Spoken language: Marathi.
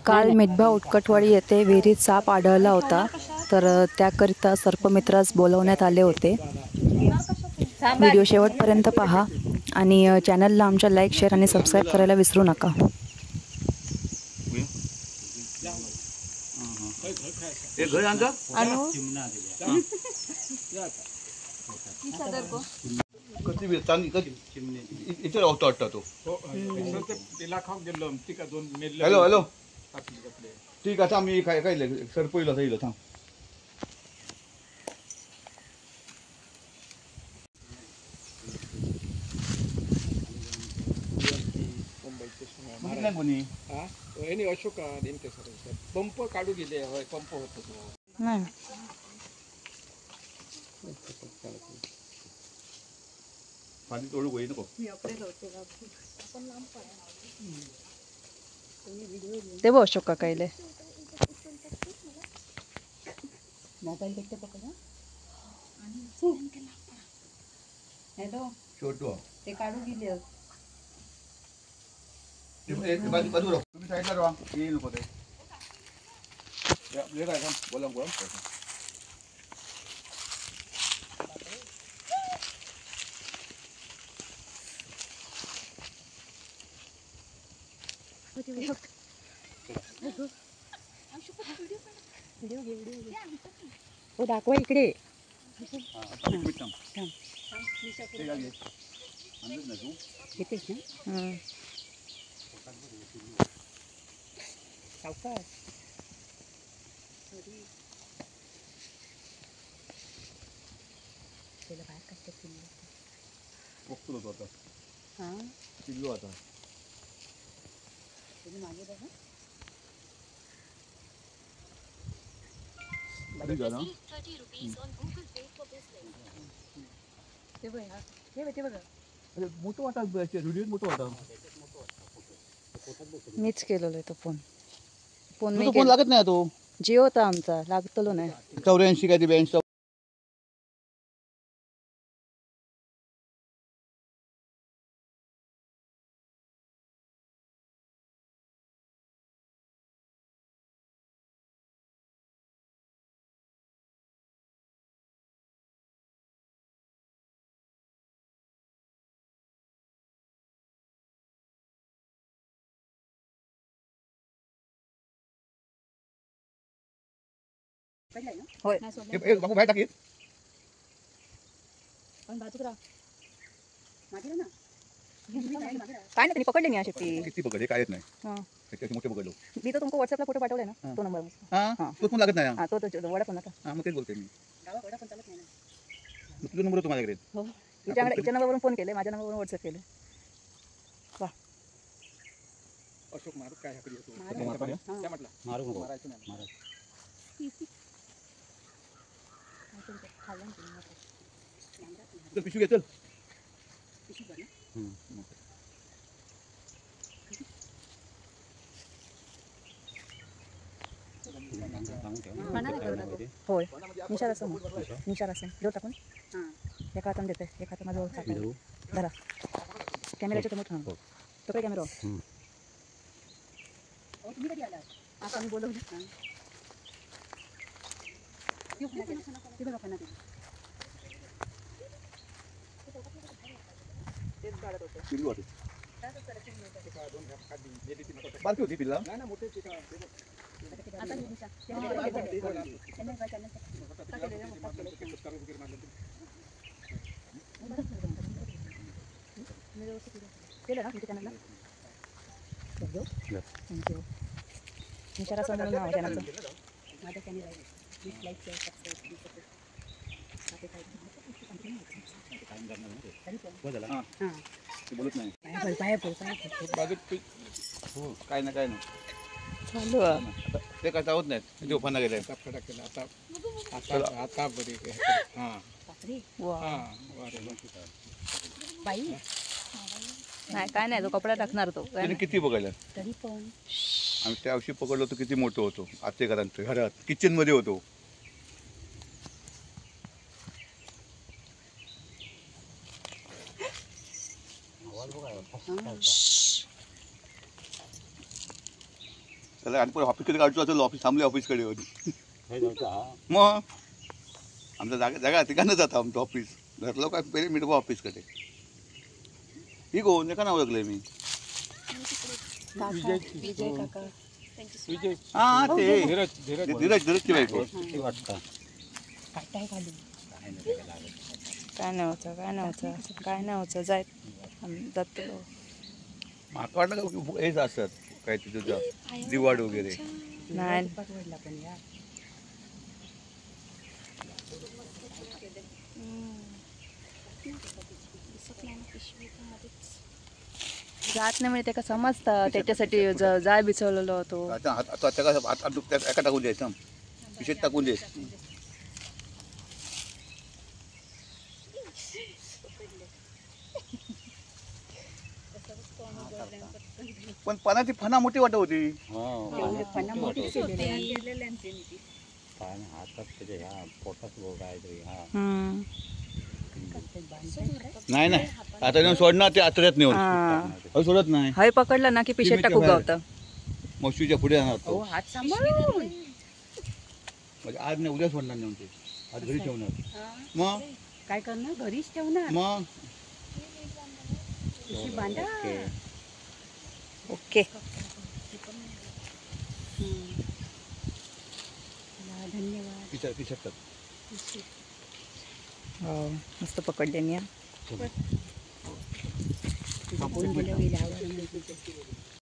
काल मितभा उटकटवाडी येथे विहिरीत साप आढळला होता, तर त्याकरिता सर्पमित्रास बोलवण्यात आले होते. व्हिडिओ शेवटपर्यंत पहा आणि चॅनलला आमच्या लाईक, शेअर आणि सबस्क्राईब करायला विसरू नका. कधी वेळ चांगली कधी इथे राहतो वाटतं तो. हॅलो हॅलो ठीक आहे थांब मी काय काय सर पहिलं जाईल थांब. नाही कोणी अशोका पंप काढू गेले पंप होतो पाणी तोडू होई नको ते बघ अशोक काकाईले मोबाईल भेटते पकड. हॅलो छोटू ते काढू गेले. तुम्ही साईडला राहा येईल नको ते काय का बोला बोला. हो दाखवा इकडे. पिल्लू आता मोठं वाटा व्हिडिओ मोठं वाटा मीच केलेलो तो फोन. फोन लागत नाही तो जिओ होता आमचा, लागतलो नाही. 84 काय ते 82. होय बाबू बाहेर टाकीत काय नाही, पकडले मी अशी किती पकडले काय येत नाही. मोठे पकडलो मी तर तुमको व्हॉट्सअपला फोटो पाठवले ना, तो नंबर. तो पण लागत नाही. हा तो वडा पण आता मग तेच बोलते मी. तुझा नंबर होतो माझ्याकडे. हो हिच्या नंबरवरून फोन केले, माझ्या नंबरवरून व्हॉट्सअप केले. वा अशोक मारू काय मारू पिशवी घेतल. होय निशार असं देऊ टाकून एका हाताने देते, एका हातात माझं धरा कॅमेऱ्याच्या समोर. हां तो काय कॅमेरा आता मी बोलवलं बारकी होती पिल्ला. केलं ना तुमच्या चॅनलला. थँक्यू. निशारा समोर नाव चॅनलचं. माझं चॅनल आहे. Please like share subscribe. बोलत नाही काय ना काय ना चालू ते काय चावत नाहीत. ते ओपन गेले आता बरी बाई नाही काय नाही, तो कपडा टाकणार तो. किती बघायला तरी पण आम्ही त्या दिवशी पकडलो तो किती मोठं होतो. आते घरात किचन मध्ये होतो. त्याला आणि पण ऑफिसकडे काढतो असेल ऑफिस थांबले ऑफिसकडे होती हे नव्हतं हा. मग आमचा जागा ठिकाणच जातं आमचं ऑफिस घरलो काय पहिले मिळवा ऑफिसकडे ही कोण एका नाव ओळखलंय मी विजय हा ते धीरज धीरज धीरजची बायको ते वाटतं काय नव्हतं जायत जातो. माका वाटलं का हेच असतात काय तुझं दिवाड वगैरे नाही जात नाही म्हणजे त्याला समजतं त्याच्यासाठी जाय बिचवलेलो होतो. आता एका टाकून द्यायचं पिशेत टाकून दे. पण पानाची फणा मोठी वाटत होती. पान हातात त्याच्या ह्या पोटात काहीतरी हा नाही नाही आता नेऊन सोडणार ते आतड्यात नेऊन अहो सोडत नाही. हय पकडलं ना की पिशेत टाकू गावतं. मशीच्या पुढे जाणार तो हात सांभाळून म्हणजे आज नाही उद्या सोडणार नेऊन ते आज घरी ठेवणार. मग काय करणार घरीच ठेवणार मग बांधा ओके. धन्यवाद. पिशेत हो मस्त पकडले मी. आपण गेल्यावर